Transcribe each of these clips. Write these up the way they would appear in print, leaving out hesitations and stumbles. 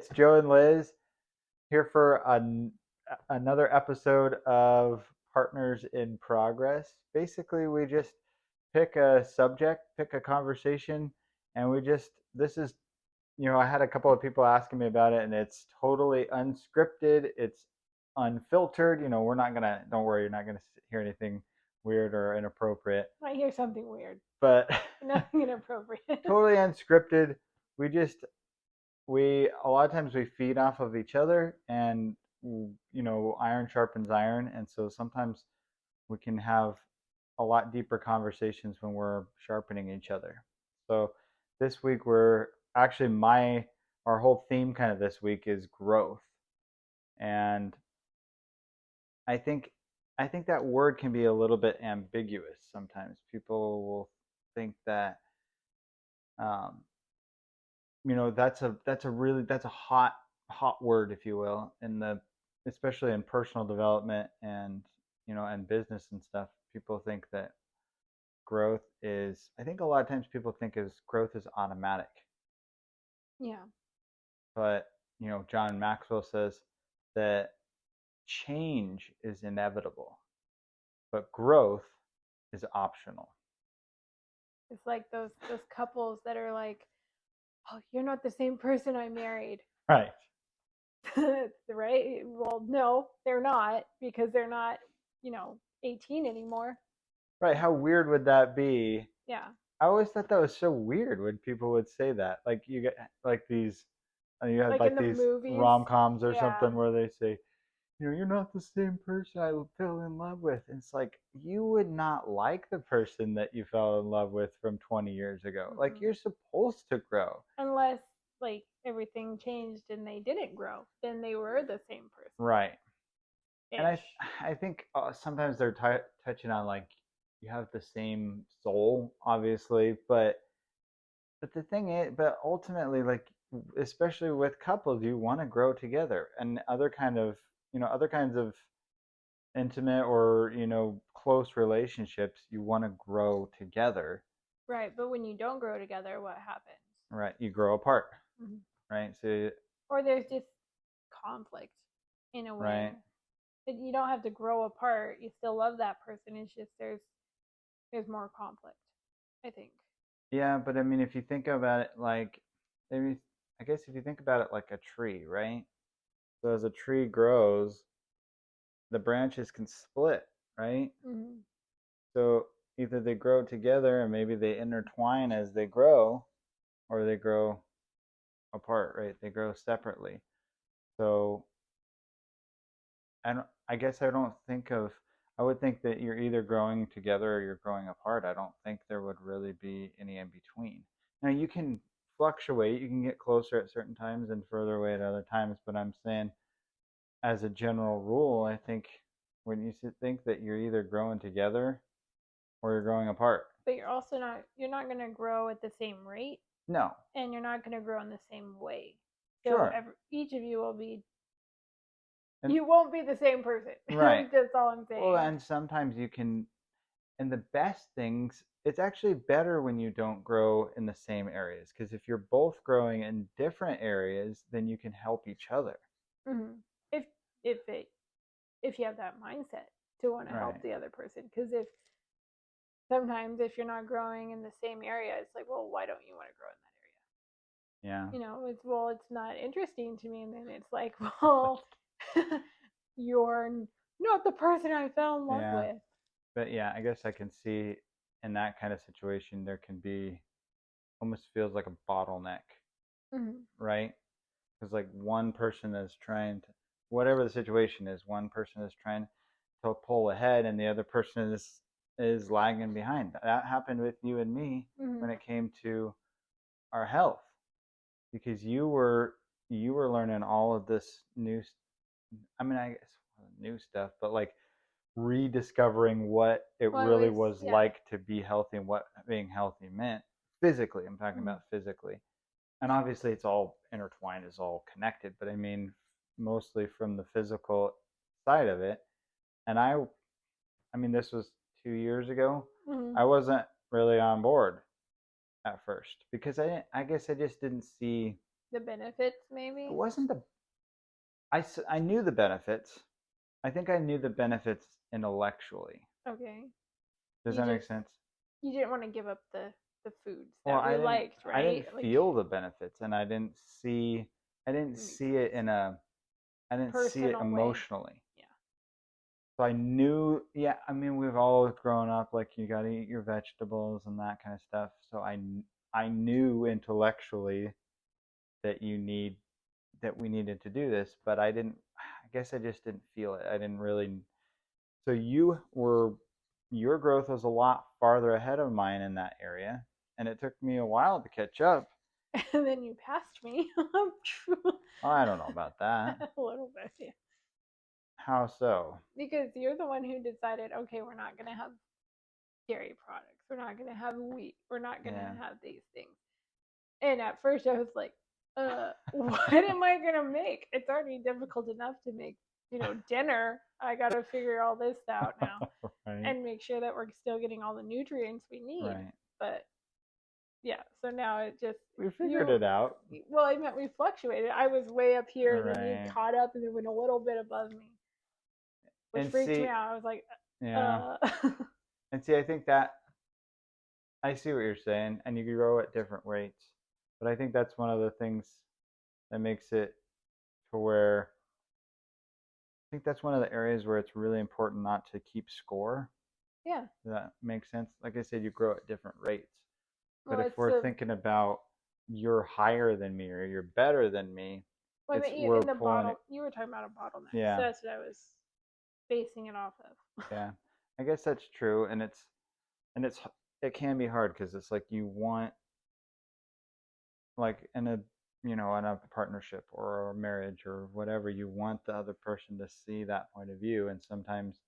it's Joe and Liz here for another episode of Partners in Progress. Basically, we just pick a subject, pick a conversation, and this is, I had a couple of people asking me about it, and it's totally unscripted, it's unfiltered. We're not gonna, don't worry, you're not gonna hear anything weird or inappropriate, I hear something weird. but Nothing inappropriate. totally unscripted. We just we a lot of times we feed off of each other, and iron sharpens iron, and so sometimes we can have a lot deeper conversations when we're sharpening each other. So this week we're actually my our whole theme kind of this week is growth. And I think that word can be a little bit ambiguous sometimes. People will think that um, that's a hot word, if you will, in the especially in personal development and and business and stuff. People think that growth is I think a lot of times people think is growth is automatic. Yeah. But John Maxwell says that change is inevitable, but growth is optional. It's like those couples that are like, "Oh, you're not the same person I married." Right. Right? Well, no, they're not because they're not, 18 anymore. Right. How weird would that be? Yeah. I always thought that was so weird when people would say that. Like you get like these, you had Like in like the these movies. rom-coms or Yeah. something where they say, you're not the same person I fell in love with. And it's like you would not like the person that you fell in love with from 20 years ago. Like Mm-mm. you're supposed to grow. Unless like everything changed and they didn't grow, then they were the same person Right. And I ish. I think sometimes they're touching on like you have the same soul, obviously, but the thing is, but ultimately, like especially with couples, you want to grow together, and other kinds of intimate or close relationships, you want to grow together, Right, but when you don't grow together, what happens? right? You grow apart, Mm-hmm. right? So, Or there's just conflict in a way. right, But you don't have to grow apart. You still love that person. It's just there's more conflict, I think. yeah, but I mean, if you think about it, like maybe I guess if you think about it like a tree, right? So as a tree grows, the branches can split, right? Mm-hmm. So either they grow together and maybe they intertwine as they grow, or they grow apart, right? They grow separately. So I guess I don't think of. I would think that you're either growing together or you're growing apart. I don't think there would really be any in between. Now you can fluctuate. You can get closer at certain times and further away at other times. But I'm saying, as a general rule, I think when you think that you're either growing together or you're growing apart. But you're not going to grow at the same rate, No, and you're not going to grow in the same way. So sure. each of you will be And you won't be the same person. right. That's all I'm Well, saying. and sometimes you can, and the best things, it's actually better when you don't grow in the same areas. Because if you're both growing in different areas, then you can help each other. Mm-hmm. If if it if you have that mindset to want to help Right. the other person, because if sometimes if you're not growing in the same area, it's like, well, why don't you want to grow in that area? Yeah. It's not interesting to me, and then it's like, well, you're not the person I fell in love Yeah. with. But yeah, I guess I can see in that kind of situation, there can be almost feels like a bottleneck, Mm-hmm. right? Because like one person is trying to, whatever the situation is, one person is trying to pull ahead and the other person is lagging behind. That happened with you and me Mm-hmm. when it came to our health, because you were learning all of this new, I mean, I guess new stuff, but like rediscovering what it Well, really it was, was yeah. like to be healthy and what being healthy meant physically. I'm talking Mm-hmm. about physically. And obviously it's all intertwined, it's all connected, but I mean mostly from the physical side of it. And I mean this was 2 years ago. Mm-hmm. I wasn't really on board at first because I guess I just didn't see. The benefits, It maybe? wasn't the I knew the benefits. I think I knew the benefits intellectually. Okay. Does You that make just sense? you didn't want to give up the foods Well, that we liked, I right? didn't Like feel the benefits, and I didn't makes see it sense. in a I didn't see it Personal way. emotionally. Yeah. So I knew, yeah, I mean, we've all grown up like you got to eat your vegetables and that kind of stuff. So I knew intellectually that we needed to do this, but I guess I just didn't feel it. I didn't really. So your growth was a lot farther ahead of mine in that area, and it took me a while to catch up. And then you passed me. I don't know about that. A little bit, yeah. How so? Because you're the one who decided, okay, we're not gonna have dairy products, we're not gonna have wheat, we're not gonna Yeah. have these things. And at first I was like, what am I gonna make? It's already difficult enough to make, dinner. I gotta figure all this out now Right. and make sure that we're still getting all the nutrients we need. Right. But yeah, so now it just We figured you it out. well, I meant we fluctuated. I was way up here, and then you Right. caught up and then went a little bit above me, which And freaked me see, out. I was like, yeah. uh And see, I think that I see what you're saying, and you grow at different rates. But I think that's one of the things that makes it to where I think that's one of the areas where it's really important not to keep score. yeah. Does that makes sense? Like I said, you grow at different rates. But Well, if it's we're a thinking about you're higher than me or you're better than me, well, I it's mean, we're in the pulling bottle, it. you were talking about a bottleneck, so Yeah, that's what I was basing it off of. yeah. I guess that's true, and it can be hard because it's like you want like in a partnership or a marriage or whatever, you want the other person to see that point of view, and sometimes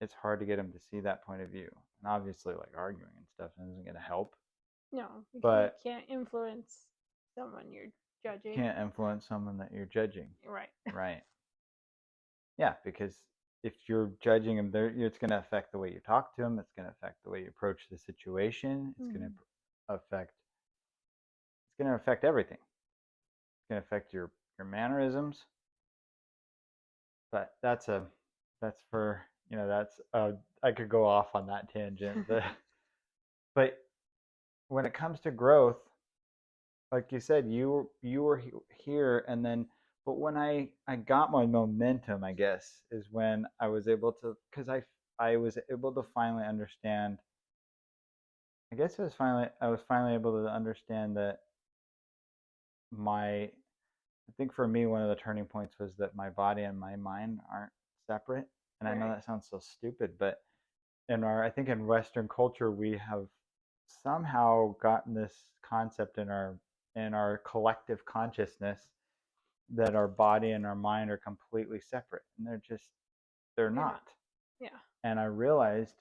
it's hard to get them to see that point of view, and obviously like arguing and stuff isn't going to help, No, because you but can't influence someone you're you judging. can't influence someone that you're judging, Right. right? Yeah, because if you're judging them there, it's going to affect the way you talk to them, it's going to affect the way you approach the situation, Mm. affect it's going to affect everything. It's going to affect your mannerisms. But that's for that's I could go off on that tangent, but when it comes to growth, like you said, you were here, and then but when I got my momentum, I guess is when I was able to, because I was able to finally understand. I guess I was finally able to understand that my I think for me, one of the turning points was that my body and my mind aren't separate. And I know Right. that sounds so stupid, but I think in Western culture, we have somehow gotten this concept in our collective consciousness that our body and our mind are completely separate, and they're They're not. not. Yeah. And I realized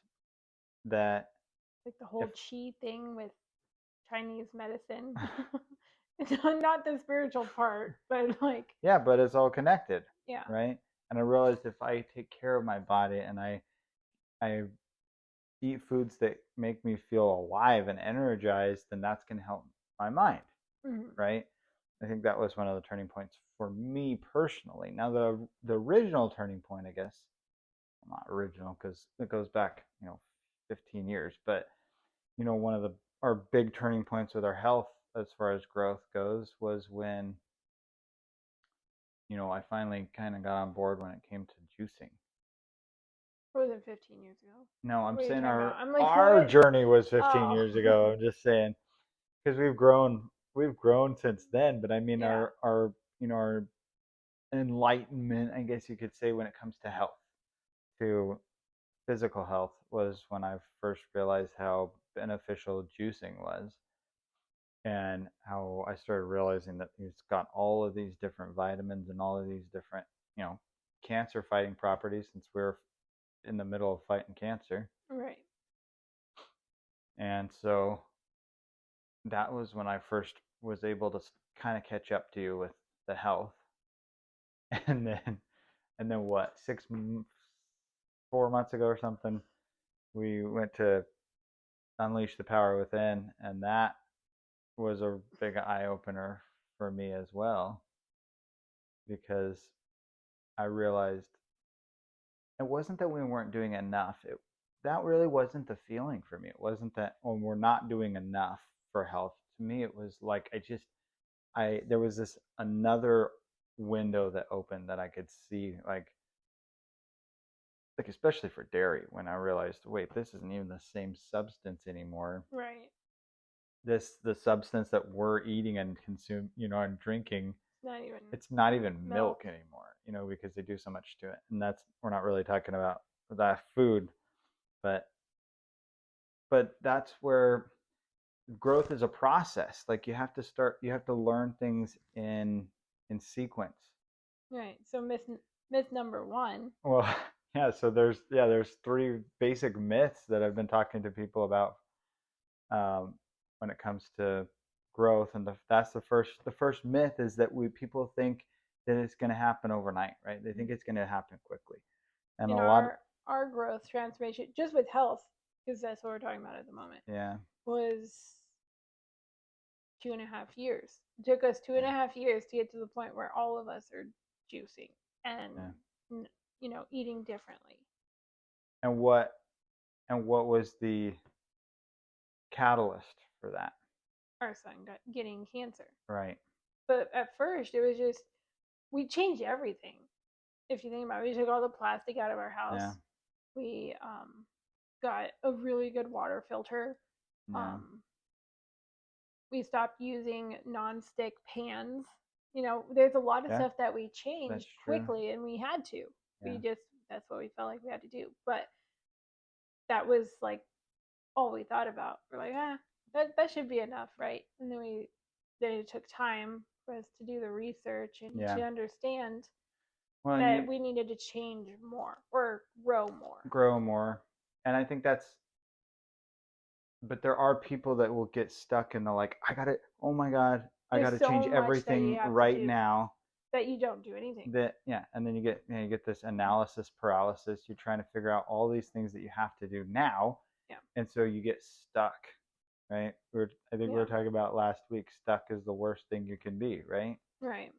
that Like the if whole chi thing with Chinese medicine. Not the spiritual part, but like, yeah, but it's all connected, yeah. right? And I realized if I take care of my body and I eat foods that make me feel alive and energized, then that's going to help my mind, Mm-hmm. right? I think that was one of the turning points for me personally. Now the original turning point, I guess, well, not original because it goes back, 15 years, but one of the our big turning points with our health as far as growth goes was when, I finally kind of got on board when it came to juicing. More than 15 years ago. No, I'm What are you saying talking about? I'm like, our what? journey was 15 Oh, years ago. I'm just saying because we've grown since then, but I mean yeah. our enlightenment, I guess you could say, when it comes to health, to physical health, was when I first realized how beneficial juicing was, and how I started realizing that it's got all of these different vitamins and all of these different, you know cancer fighting properties, since we're in the middle of fighting cancer. Right. And so that was when I first was able to kind of catch up to you with the health. and then what, 4 months ago or something, we went to unleash the power within, and that was a big eye opener for me as well, because I realized it wasn't that we weren't doing enough. That really wasn't the feeling for me. It wasn't that when we're not doing enough for health. To me, it was like I there was this another window that opened that I could see, like especially for dairy, when I realized, wait, this isn't even the same substance anymore. Right. The substance that we're eating and consume, and drinking, It's not even it's not even milk. milk anymore, because they do so much to it. And that's, we're not really talking about that food, but that's where growth is a process. Like you have to learn things in sequence. Right. So myth number one. Well, yeah, so there's three basic myths that I've been talking to people about, when it comes to growth, and that's the first myth is that people think that it's going to happen overnight, right? They think it's going to happen quickly, and a In lot of, our growth transformation, just with health, because that's what we're talking about at the moment, yeah, was 2.5 years. It took us two and yeah, a half years to get to the point where all of us are juicing and yeah. eating differently. And what was the catalyst for that? Our son getting cancer. Right. But at first, it was just we changed everything. If you think about it, we took all the plastic out of our Yeah. house. We got a really good water filter. Yeah. Um, we stopped using non-stick pans. There's a lot of Yeah. stuff that we That's changed true. quickly, and we had to. Yeah. That's what we felt like we had to do. But that was like all we thought about. We're like, that should be enough, right? And then it took time for us to do the research and Yeah. to understand Well, and that you we needed to change more or grow more. grow more, and I think that's. But there are people that will get stuck in the, like, I gotta. Oh my God, I There's gotta so change much that you everything have to right do now. that you don't do anything. That, yeah, and then you get this analysis paralysis. You're trying to figure out all these things that you have to do now, Yeah. and so you get stuck, right? I think we Yeah. were talking about last week. Stuck is the worst thing you can be, right? Right.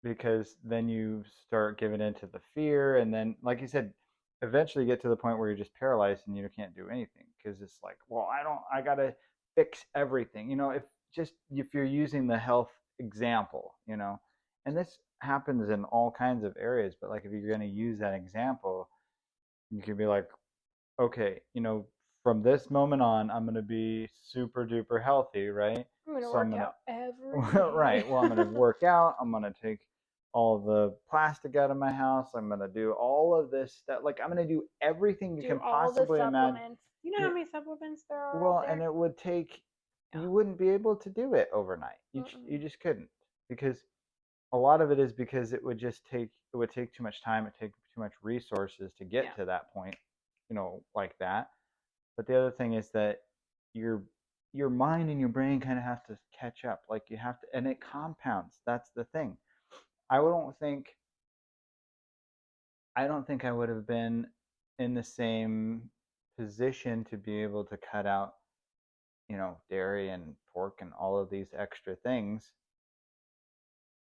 Because then you start giving into the fear, and then, like you said, eventually you get to the point where you're just paralyzed and you can't do anything, because it's like, well, I gotta fix everything, if you're using the health example, and this happens in all kinds of areas, but like if you're going to use that example, you could be like, okay, from this moment on, I'm going to be super duper healthy, right? I'm gonna So I'm work going to out every right. day. Well, I'm going to work out. I'm going to take all the plastic out of my house. I'm going to do all of this stuff. Like, I'm going to do everything you Do can all the possibly imagine. supplements. You know Yeah. how many supplements there are out Well, and there? it would take, Yeah. you wouldn't be able to do it overnight. You Mm-mm. just couldn't, because a lot of it is because it would take too much time. It take too much resources to Yeah. get to that point, like that. But the other thing is that your mind and your brain kind of have to catch up. Like you have to, and it compounds. That's the thing. I don't think I don't think I would have been in the same position to be able to cut out, dairy and pork and all of these extra things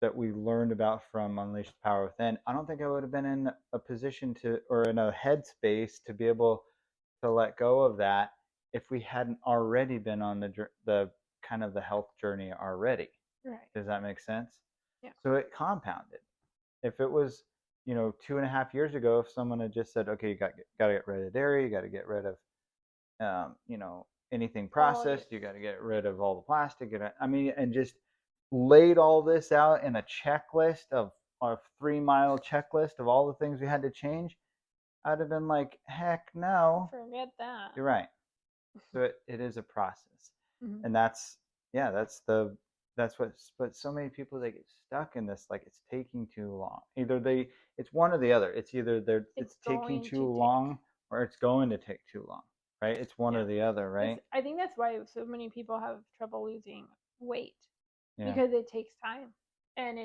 that we learned about from Unleash the Power Within. I don't think I would have been in a position to, or in a headspace to be able to let go of that if we hadn't already been on the kind of the health journey already. Right. Does that make sense? Yeah. So it compounded. If it was, 2.5 years ago, if someone had just said, okay, you got to get rid of dairy, you got to get rid of, anything processed, you got to get rid of all the plastic, and just laid all this out in a checklist of a 3 mile checklist of all the things we had to change, I'd have been like, heck no. Forget that. You're right. So it is a process, Mm-hmm. and yeah, that's what. But so many people, they get stuck in this, like it's taking too long. It's one or the other. It's either it's taking going too to long, or it's going to take too long, right? It's one or Yeah. the other, right? I think that's why so many people have trouble losing weight Yeah. because it takes time, and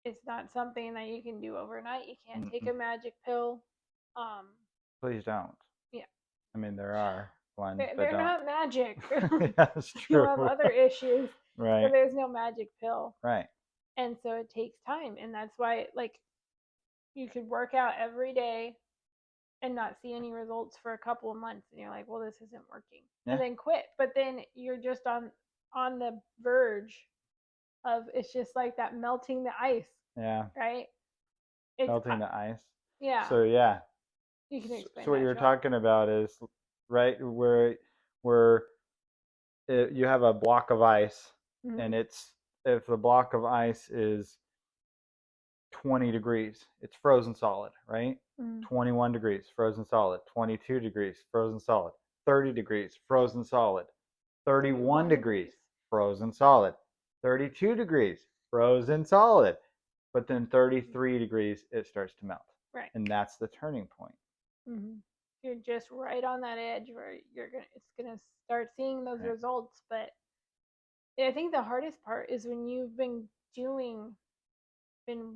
it's not something that you can do overnight. You can't take Mm-mm. a magic pill. Um, Please don't. yeah. I mean, there are. ones, but They're don't. not magic. Yeah, that's You true. have other issues, so Right. there's no magic pill. Right. And so it takes time, and that's why like you could work out every day and not see any results for a couple of months, and you're like, well, this isn't working, and Yeah. then quit. But then you're just on the verge of, it's just like that melting the ice, Yeah. right? It's Melting the ice. yeah, So yeah. you can So, explain so what that, you're if you want. talking about is right where you have a block of ice, Mm-hmm. and it's if the block of ice is 20 degrees, it's frozen solid, right? Mm-hmm. 21 degrees, frozen solid. 22 degrees, frozen solid. 30 degrees, frozen solid. 31 31 degrees, degrees. frozen solid. 32 degrees, frozen solid. But then 33 degrees, it starts to melt. Right. And that's the turning point. Mm-hmm. You're just right on that edge where it's gonna start seeing those Right. results. But I think the hardest part is when you've been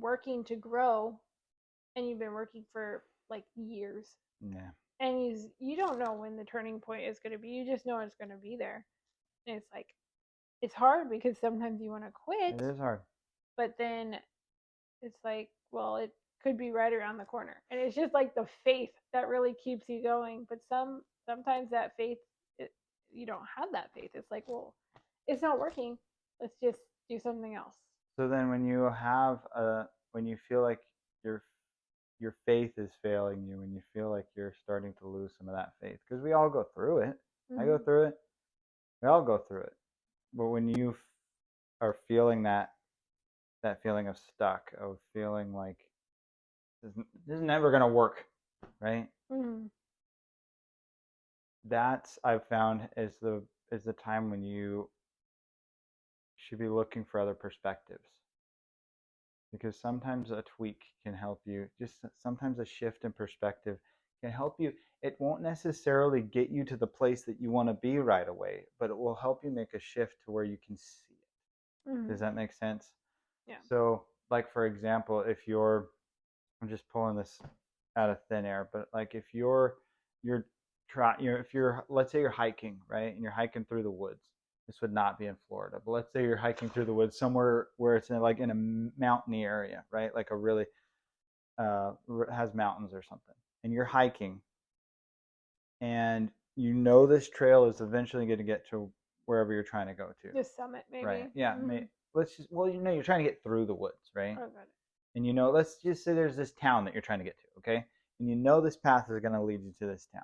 working to grow, and you've been working for like years, Yeah. and you don't know when the turning point is going to be. You just know it's going to be there, and it's like it's hard because sometimes you want to It quit, is hard. but then it's like, well, it could be right around the corner, and it's just like the faith that really keeps you going. But sometimes that faith, you don't have that faith. It's like, well, it's not working, let's just do something else. So then when you feel like your your faith is failing you, when you feel like you're starting to lose some of that faith, because we all go through it. I go Mm-hmm. through it. We all go through it. But when you are feeling that feeling of stuck, of feeling like this is never gonna work, right? Mm-hmm. That's I've found is the time when you should be looking for other perspectives, because sometimes a tweak can help you. Just sometimes a shift in perspective can help you. It won't necessarily get you to the place that you want to be right away, but it will help you make a shift to where you can see it. Mm-hmm. Does that make sense? Yeah. So, like for example, if you're I'm just pulling this out of thin air, but like if if you're let's say you're hiking, right? And you're hiking through the woods. This would not be in Florida, but let's say you're hiking through the woods somewhere where it's like in a mountainy area, right? Like a really has mountains or something. And you're hiking, and you know this trail is eventually going to get to wherever you're trying to go to, The summit, right? maybe. Yeah, Mm-hmm. let's just well, you're trying to get through the woods, right? Oh, got it. And let's just say there's this town that you're trying to get to, okay? And this path is going to lead you to this town.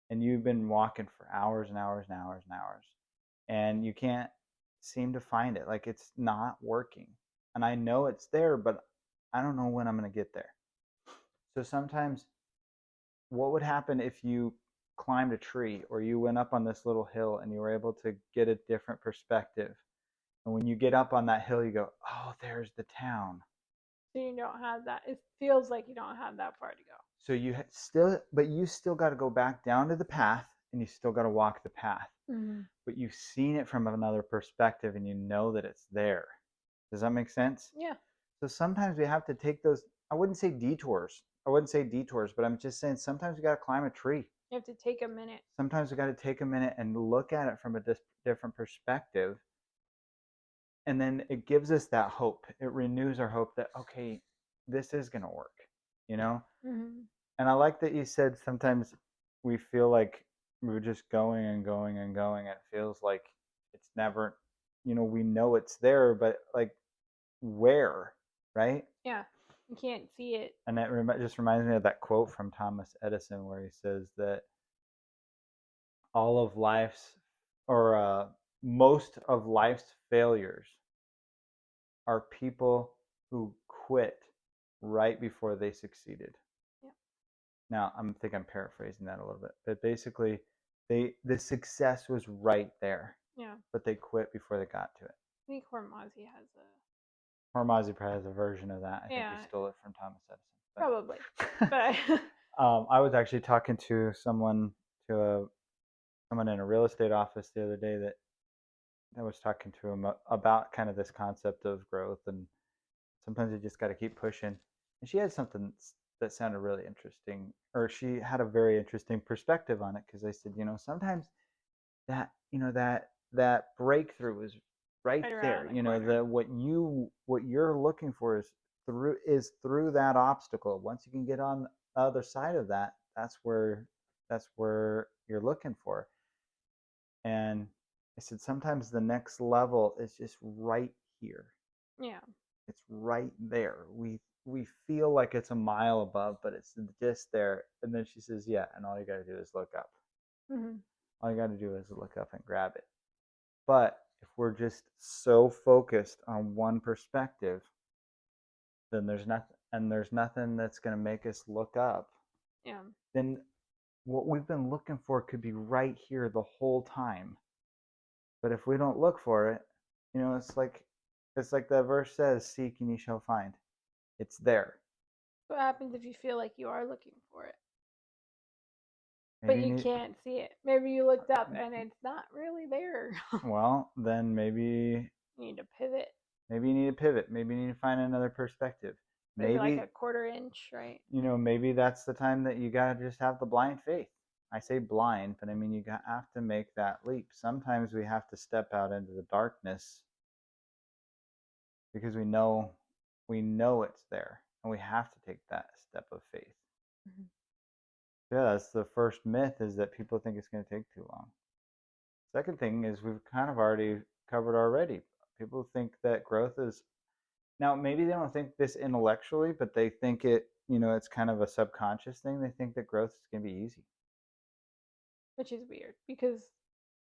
And you've been walking for hours and hours and hours and hours, and you can't seem to find it. Like it's not working. And I know it's there, but I don't know when I'm going to get there. So sometimes, what would happen if you climbed a tree or you went up on this little hill and you were able to get a different perspective? And when you get up on that hill, you go, oh, there's the town. So you don't have that. It feels like you don't have that far to go. So you still got to go back down to the path, and you still got to walk the path. Mm-hmm. But you've seen it from another perspective, and you know that it's there. Does that make sense? Yeah. So sometimes we have to take those. I wouldn't say detours. I wouldn't say detours, but I'm just saying sometimes we got to climb a tree. You have to take a minute. Sometimes we got to take a minute and look at it from a different perspective, and then it gives us that hope. It renews our hope that okay, this is gonna work. You know. Mm-hmm. And I like that you said sometimes we feel like we're just going and going and going. It feels like it's never, we know it's there, but like where, right? Yeah. You can't see it. And that just reminds me of that quote from Thomas Edison where he says that all of life's, or most of life's failures are people who quit right before they succeeded. Yeah. Now, I'm paraphrasing that a little bit, but basically, the success was right there, Yeah. but they quit before they got to it. I think Hormozzi has a. Hormozzi probably has a version of that. I think Yeah. he stole it from Thomas Edison. Probably. But. I was actually talking to someone in a real estate office the other day that I was talking to him about kind of this concept of growth, and sometimes you just got to keep pushing. And she had something that sounded really interesting, or she had a very interesting perspective on it, because I said, sometimes that that breakthrough is right Right there. around the corner. The what you're looking for is through that obstacle. Once you can get on the other side of that, that's where you're looking for. And I said sometimes the next level is just right here. Yeah. It's right there. We feel like it's a mile above, but it's just there. And then she says, yeah, and all you got to do is look up. Mm-hmm. All you got to do is look up and grab it. But if we're just so focused on one perspective, then there's nothing that's going to make us look up. Yeah. Then what we've been looking for could be right here the whole time. But if we don't look for it, it's like the verse says, seek and you shall find. It's there. What happens if you feel like you are looking for it, but Maybe you you need can't see it? Maybe you looked up and it's not really there. well, then maybe You need to pivot. maybe you need to pivot. Maybe you need to find another perspective. Maybe like Maybe a quarter inch, right? maybe that's the time that you got to just have the blind faith. I say blind, but I mean you have to make that leap. Sometimes we have to step out into the darkness because we know it's there, and we have to take that step of faith. Mm-hmm. Yeah, that's the first myth, is that people think it's going to take too long. Second thing is we've kind of already covered already. People think that growth is, now maybe they don't think this intellectually, but they think it's kind of a subconscious thing. They think that growth is going to be easy. Which is weird because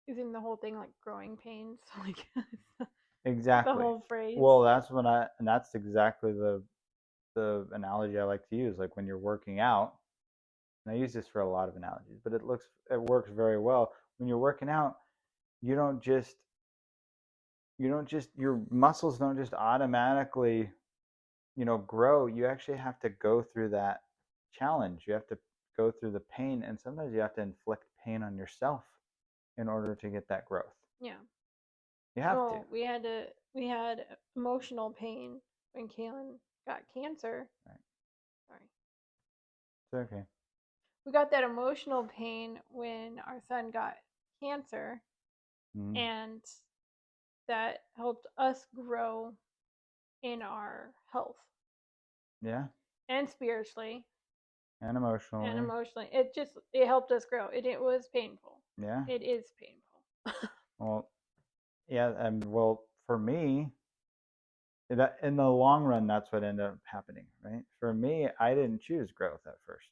isn't the whole thing like growing pains? Like the Exactly. whole phrase. Well, and that's exactly the analogy I like to use. Like when you're working out, and I use this for a lot of analogies, but it works very well. When you're working out, you don't just your muscles don't just automatically grow. You actually have to go through that challenge. You have to go through the pain, and sometimes you have to inflict pain on yourself in order to get that growth. Yeah. You have to. Well, we had emotional pain when Kaylin got cancer. Right. Sorry. It's okay. We got that emotional pain when our son got cancer, Mm. and that helped us grow in our health Yeah, and spiritually and and emotionally. emotionally. It helped us grow. It was painful. Yeah. It is painful. Well, yeah, and well, for me, that in the long run, that's what ended up happening, right? For me, I didn't choose growth at first.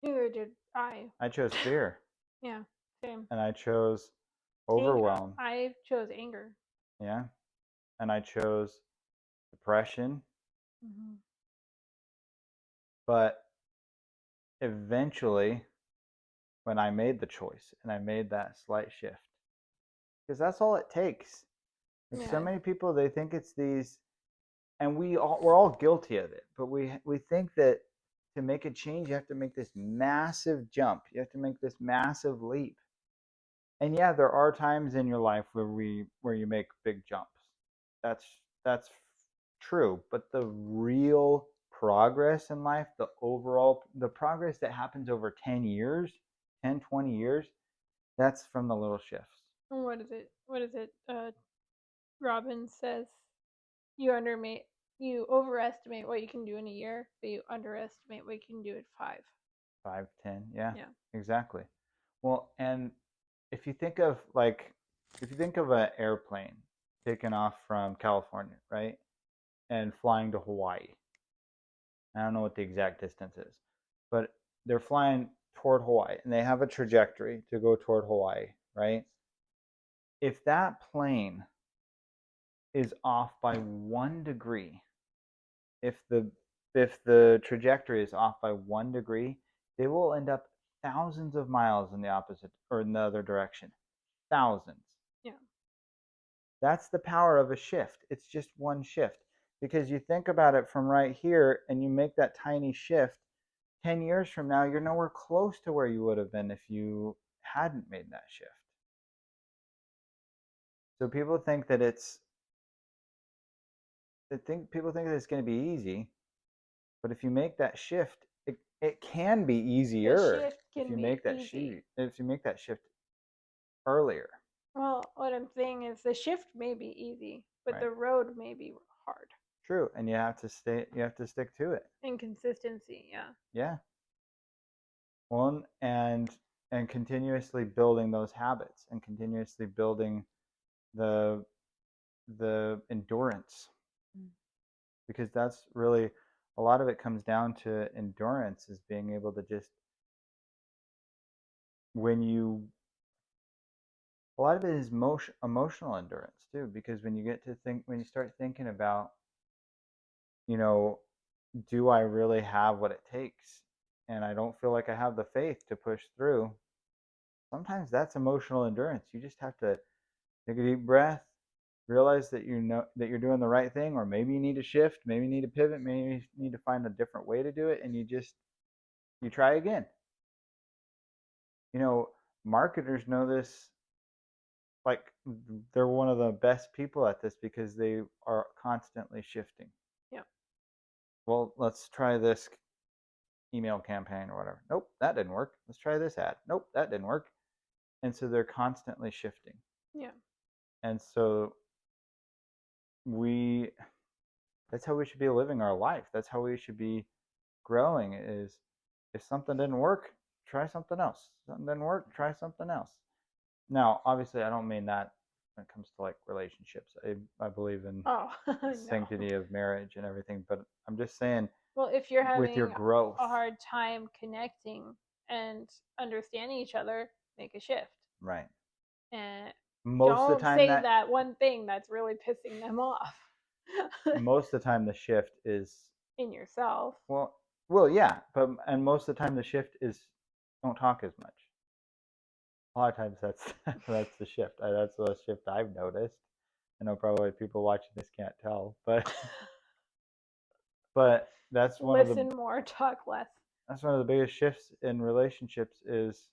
Neither did I. I chose fear, Yeah, same. and I chose overwhelm. I chose anger. Yeah, and I chose depression. Mm-hmm. But eventually, when I made the choice and I made that slight shift, because that's all it takes. Like so Yeah. many people, they think it's these, and we're all guilty of it. But we think that to make a change, you have to make this massive jump. You have to make this massive leap. And yeah, there are times in your life where you make big jumps. That's true. But the real progress in life, the progress that happens over 10 years, 10, 20 years, that's from the little shifts. And what is it? What is it? Robin says you overestimate what you can do in a year, but you underestimate what you can do in 5. 5, 10, yeah, Yeah. exactly. Well, and if you think of like, if you think of an airplane taking off from California, right, and flying to Hawaii. I don't know what the exact distance is, but they're flying toward Hawaii and they have a trajectory to go toward Hawaii, right? If that plane is off by 1 degree, if the trajectory is off by 1 degree, they will end up thousands of miles in the opposite or in the other direction. Thousands. Yeah. That's the power of a shift. It's just one shift. Because you think about it from right here and you make that tiny shift, 10 years from now, you're nowhere close to where you would have been if you hadn't made that shift. So people think that people think that it's going to be easy, But if you make that shift, it can be The easier shift can be easy. if you make that shift earlier. Well, what I'm saying is the shift may be easy, but Right. the road may be hard. True. And you have to stick to it. Inconsistency, yeah. Yeah. One and continuously building those habits and continuously building the endurance, Mm. because that's really a lot of it comes down to endurance, is being able to just when you a lot of it is emotional endurance too, because when you start thinking about, you know, do I really have what it takes, and I don't feel like I have the faith to push through, sometimes that's emotional endurance. You just have to take a deep breath, realize that you know that you're doing the right thing, or maybe you need to shift, maybe you need to pivot, maybe you need to find a different way to do it, and you try again. You know, marketers know this, like they're one of the best people at this because they are constantly shifting. Yeah. Well, let's try this email campaign or whatever. Nope, that didn't work. Let's try this ad. Nope, that didn't work. And so they're constantly shifting. Yeah. And so we that's how we should be living our life. That's how we should be growing, is if something didn't work, try something else. Something didn't work, try something else. Now, obviously, I don't mean that when it comes to like relationships. I believe in Oh, the no. sanctity of marriage and everything, but I'm just saying Well, if you're with your having growth, a hard time connecting and understanding each other, make a shift. right? And Most of the don't time say that that one thing that's really pissing them off most of the time the shift is in yourself. well, well, yeah, but and most of the time the shift is don't talk as much. A lot of times that's that's the shift. That's the shift I've noticed. I know probably people watching this can't tell, but but Listen more, talk less. that's one of the biggest shifts in relationships is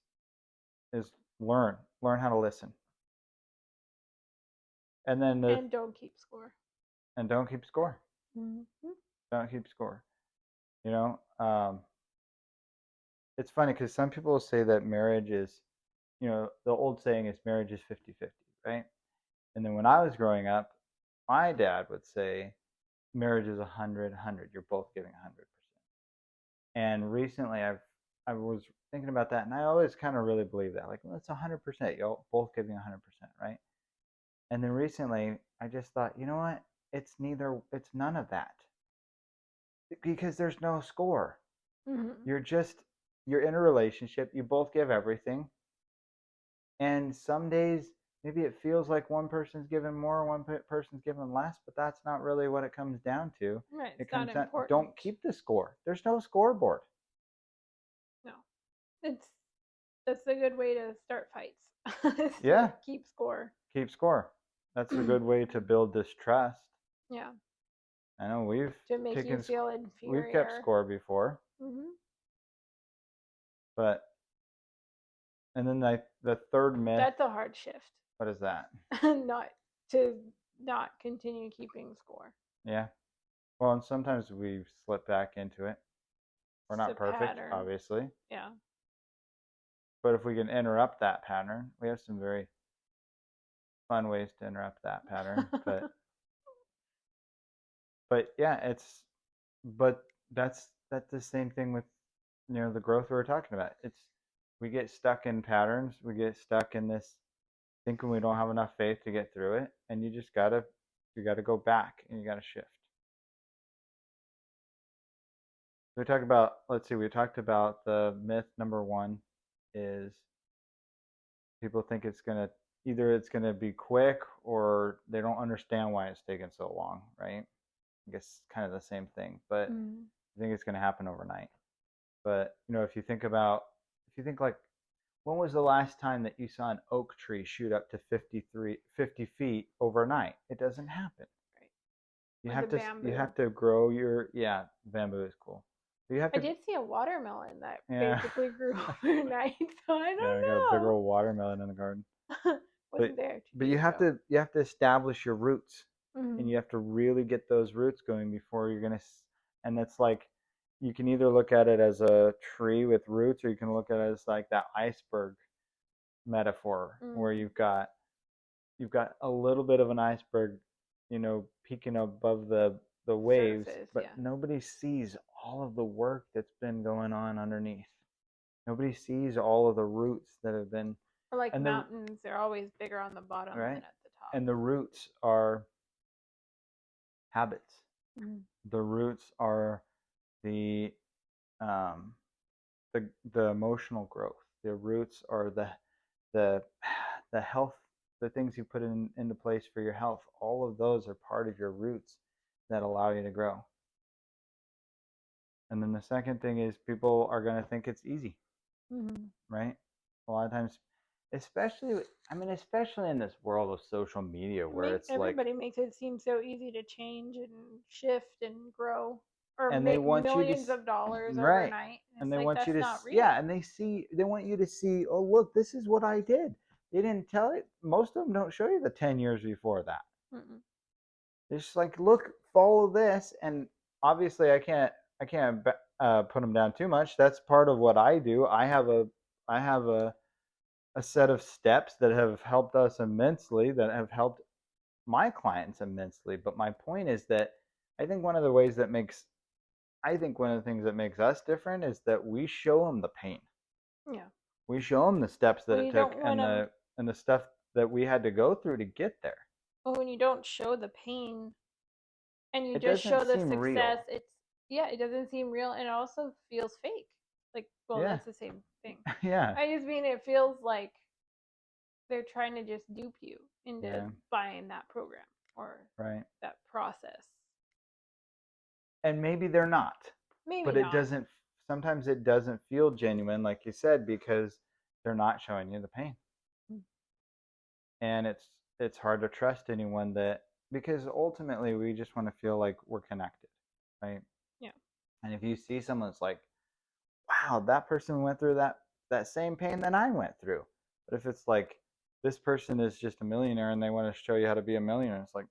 learn how to listen, and then And don't keep score. and don't keep score. Mm-hmm. Don't keep score. You know, it's funny because some people say that marriage is, you know, the old saying is marriage is 50-50, right? And then when I was growing up, my dad would say marriage is 100-100. You're both giving 100%. And recently I was thinking about that, and I always kind of really believe that. Like, well, it's 100%. You're both giving 100%, right? And then recently I just thought, you know what? It's none of that. Because there's no score. Mm-hmm. You're just you're in a relationship, you both give everything, and some days maybe it feels like one person's giving more, one person's giving less, but that's not really what it comes down to. Right. It It's not comes down, important. don't keep the score. There's no scoreboard. No. It's That's a good way to start fights. Is to Yeah, keep score. keep score. That's a good way to build this trust. Yeah. I know To make you feel we've kept inferior. score before, Mm-hmm. but and then the third myth, That's a hard shift. what is that? not to not continue keeping score. Yeah. Well, and sometimes we slip back into it. We're It's a not perfect, pattern. obviously. Yeah. But if we can interrupt that pattern, we have some very fun ways to interrupt that pattern. But yeah, but that's the same thing with, you know, the growth we were talking about. It's we get stuck in patterns, we get stuck in this thinking we don't have enough faith to get through it, and you gotta go back and you gotta shift. So we talked about, let's see, we talked about the myth number one is people think it's gonna be quick, or they don't understand why it's taking so long, right? I guess kind of the same thing, but Mm. I think it's gonna happen overnight. But you know, if you think like, when was the last time that you saw an oak tree shoot up to 50 feet overnight? It doesn't happen. Right. You Or the have to bamboo. grow your, yeah, bamboo is cool. But you have I to, did see a watermelon that yeah. basically grew overnight, so I Yeah, we got a big old watermelon in the garden. don't know. But Wasn't there but 2 days ago. you have to establish your roots, Mm-hmm. and you have to really get those roots going before you're gonna. And that's like, you can either look at it as a tree with roots, or you can look at it as like that iceberg metaphor, where Mm, you've got a little bit of an iceberg, peeking above the waves, surface, but yeah. nobody sees all of the work that's been going on underneath. Nobody sees all of the roots that have been, Or like and the mountains, they're always bigger on the bottom than right, at the top. and the roots are habits. Mm. The roots are the um, the emotional growth. The roots are the the health, the things you put into place for your health. All of those are part of your roots that allow you to grow. And then the second thing is people are going to think it's easy, Mm-hmm. right? A lot of times, especially, I mean, especially in this world of social media where it's like, Everybody makes it seem so easy to change and shift and grow or and they make want you to, millions of dollars right. overnight. And And it's they like, want you that's to, not yeah, real. and they want you to see, oh, look, this is what I did. They didn't tell it. Most of them don't show you the 10 years before that. Mm-mm. It's just like, look, follow this, and obviously, I can't put them down too much. That's part of what I do. I have a set of steps that have helped us immensely, that have helped my clients immensely. But my point is that I think one of the ways that makes I think one of the things that makes us different is that we show them the pain. Yeah. We show them the steps that Well, it you took, don't want and them, the stuff that we had to go through to get there. well, when you don't show the pain and you It just doesn't show the seem success, real. yeah, it doesn't seem real and it also feels fake. Like, well, Yeah. that's the same thing. Yeah. I just mean it feels like they're trying to just dupe you into Yeah. buying that program or Right. that process. And maybe they're not, Maybe but it not. doesn't, sometimes it doesn't feel genuine, like you said, because they're not showing you the pain. Mm. And it's hard to trust anyone, that because ultimately we just want to feel like we're connected, right? Yeah. And if you see someone that's like, wow, that person went through that same pain that I went through. But if it's like, this person is just a millionaire and they want to show you how to be a millionaire, it's like,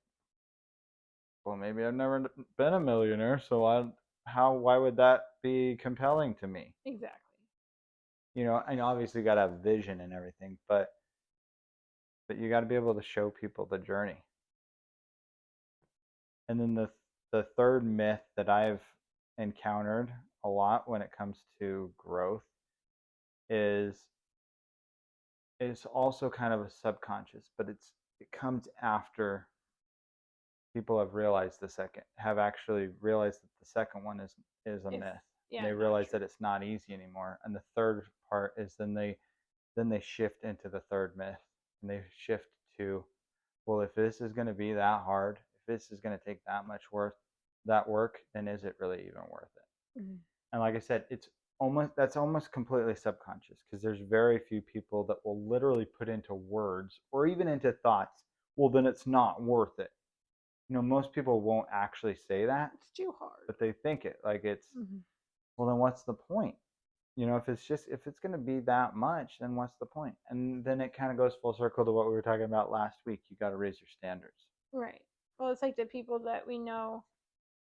well, maybe I've never been a millionaire, so why would that be compelling to me? Exactly. And obviously you got to have vision and everything, but you got to be able to show people the journey. And then the third myth that I've encountered a lot when it comes to growth is also kind of a subconscious, but it comes after people have actually realized that the second one is a If, myth. And yeah, they not realize true. that it's not easy anymore. And the third part is then they shift into the third myth, and they shift to, well, if this is going to be that hard, if this is going to take that work, then is it really even worth it? Mm-hmm. And like I said, that's almost completely subconscious, because there's very few people that will literally put into words or even into thoughts, well, then it's not worth it. Most people won't actually say that, It's too hard. but they think it like it's, Mm-hmm. well, then what's the point? If it's going to be that much, then what's the point? And then it kind of goes full circle to what we were talking about last week. You got to raise your standards. Right. Well, it's like the people that we know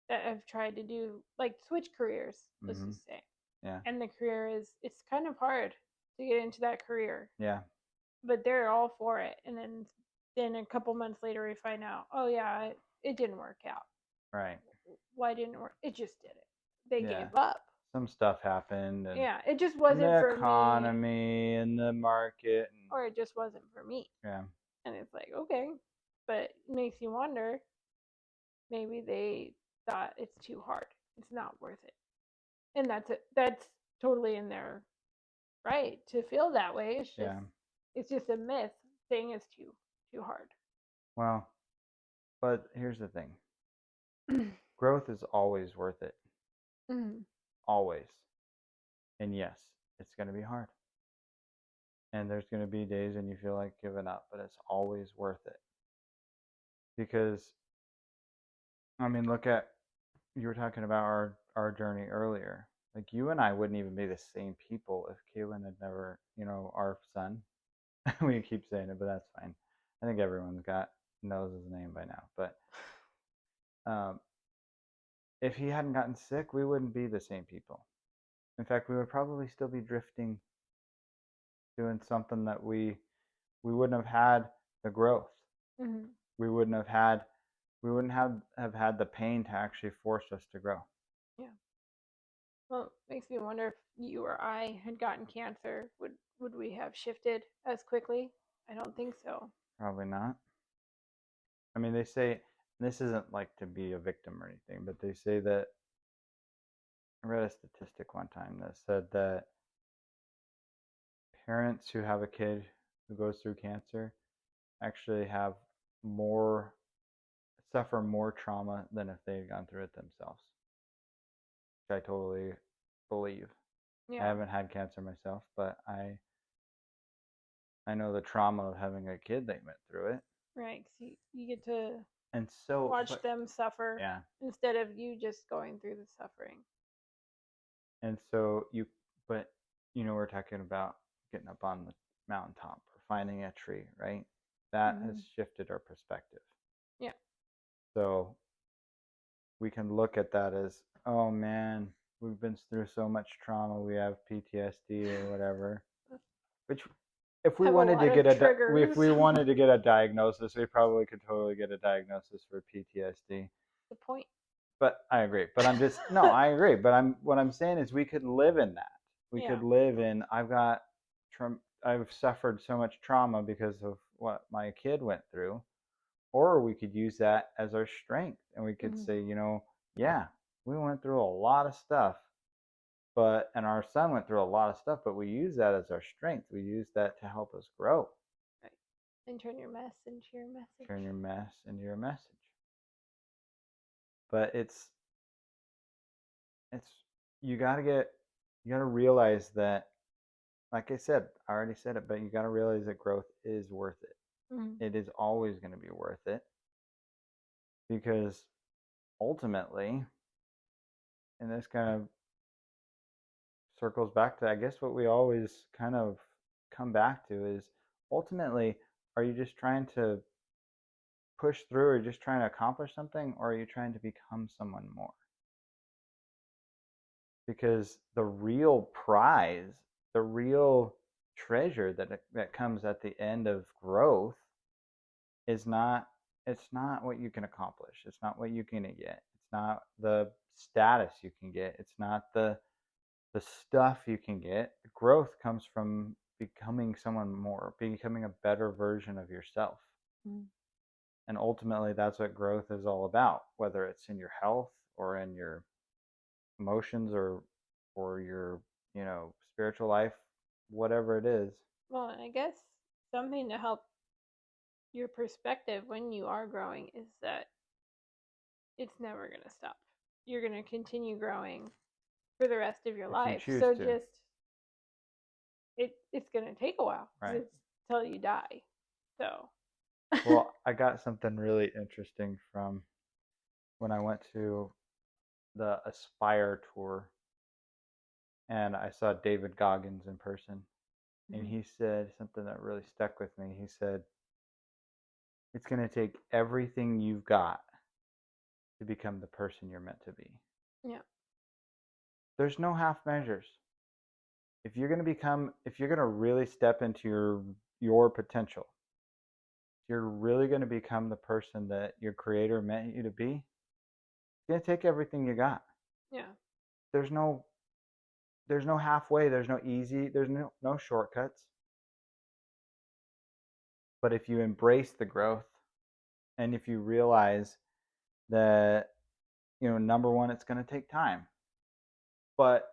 that have tried to do, like, switch careers, let's Hmm. just say. Yeah. And the career it's kind of hard to get into that career, Yeah. but they're all for it. And then a couple months later, we find out, oh, yeah, it didn't work out. Right. Why didn't it work? It just didn't. They Yeah. gave up. Some stuff happened, Yeah, it just and wasn't the for me, economy and the market, and or it just wasn't for me. yeah. And it's like, okay, but it makes you wonder, maybe they thought it's too hard. It's not worth it. And that's totally in their right to feel that way. Yeah. It's just a myth saying it's too hard. Well, but here's the thing. Growth is always worth it. Mm. Always. And yes, it's going to be hard. And there's going to be days when you feel like giving up, but it's always worth it. Because, I mean, you were talking about our journey earlier. Like, you and I wouldn't even be the same people if Kaylin had never, our son. We keep saying it, but that's fine. I think everyone's got knows his name by now. But um, if he hadn't gotten sick, we wouldn't be the same people. In fact, we would probably still be drifting, doing something that we wouldn't have had the growth. Mm-hmm. We wouldn't have had we wouldn't have had the pain to actually force us to grow. Yeah. Well, it makes me wonder if you or I had gotten cancer, would we have shifted as quickly? I don't think so. Probably not. I mean, they say this isn't like to be a victim or anything, but they say that I read a statistic one time that said that parents who have a kid who goes through cancer actually have more suffer more trauma than if they had gone through it themselves, which I totally believe. I Yeah. haven't had cancer myself, but I know the trauma of having a kid that went through it. Right. 'Cause you get to And so, watch but them suffer yeah, instead of you just going through the suffering. and so but we're talking about getting up on the mountaintop or finding a tree, right? That has Mm-hmm. shifted our perspective. Yeah. So we can look at that as, oh man, we've been through so much trauma, we have PTSD or whatever. Which, if we Have a wanted lot to of get if triggers. we wanted to get a diagnosis, we probably could totally get a diagnosis for PTSD. The point. But I agree. But I'm just no, I agree. But what I'm saying is we could live in that. We Yeah. could live in I've suffered so much trauma because of what my kid went through, or we could use that as our strength, and we could Mm-hmm. say, yeah, we went through a lot of stuff, and our son went through a lot of stuff, but we use that as our strength. We use that to help us grow. Right. And turn your mess into your Turn message. your mess into your message. But it's you got to realize that, like I said, I already said it, but you got to realize that growth is worth it. Mm-hmm. It is always going to be worth it, because ultimately, and this kind of circles back to, I guess, what we always kind of come back to is, ultimately, are you just trying to push through, or just trying to accomplish something, or are you trying to become someone more? Because the real prize, the real treasure that comes at the end of growth is not it's not what you can accomplish. It's not what you can get. It's not the status you can get. It's not the stuff you can get. Growth comes from becoming someone more, becoming a better version of yourself. Mm-hmm. And ultimately that's what growth is all about, whether it's in your health or in your emotions, or your spiritual life, whatever it is. Well, and I guess something to help your perspective when you are growing is that it's never going to stop. You're going to continue growing for the rest of your If you life. choose So to. just it's going to take a while because Right. it's till you die. So Well, I got something really interesting from when I went to the Aspire tour, and I saw David Goggins in person. And mm-hmm. he said something that really stuck with me. He said, it's going to take everything you've got to become the person you're meant to be. Yeah. There's no half measures. If you're going to really step into your potential, if you're really going to become the person that your creator meant you to be, it's going to take everything you got. Yeah. There's no halfway, there's no easy, there's no shortcuts. But if you embrace the growth, and if you realize that, number one, it's going to take time. But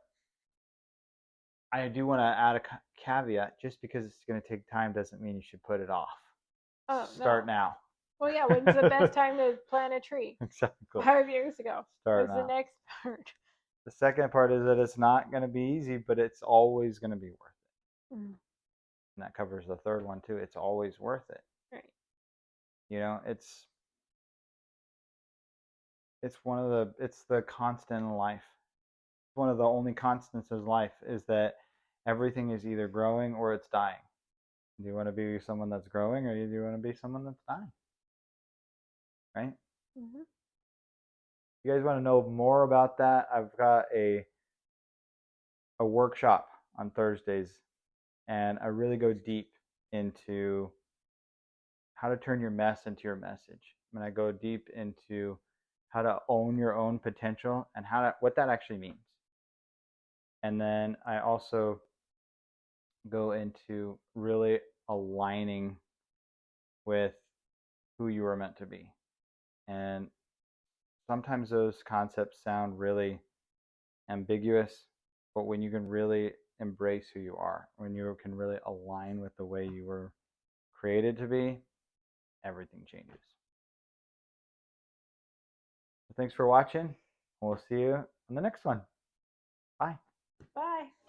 I do want to add a caveat: just because it's going to take time doesn't mean you should put it off. Oh Start no. now. Well, yeah. When's the best time to plant a tree? Exactly. 5 years ago. Start What's the now. next part? The second part is that it's not going to be easy, but it's always going to be worth it. Mm. And that covers the third one too. It's always worth it. Right. It's the constant in life. One of the only constants in life is that everything is either growing or it's dying. Do you want to be someone that's growing, or do you want to be someone that's dying? Right? Mm-hmm. you guys want to know more about that, I've got a workshop on Thursdays, and I really go deep into how to turn your mess into your message. I mean, I go deep into how to own your own potential and what that actually means. And then I also go into really aligning with who you are meant to be. And sometimes those concepts sound really ambiguous, but when you can really embrace who you are, when you can really align with the way you were created to be, everything changes. So thanks for watching. We'll see you on the next one. Bye. Bye.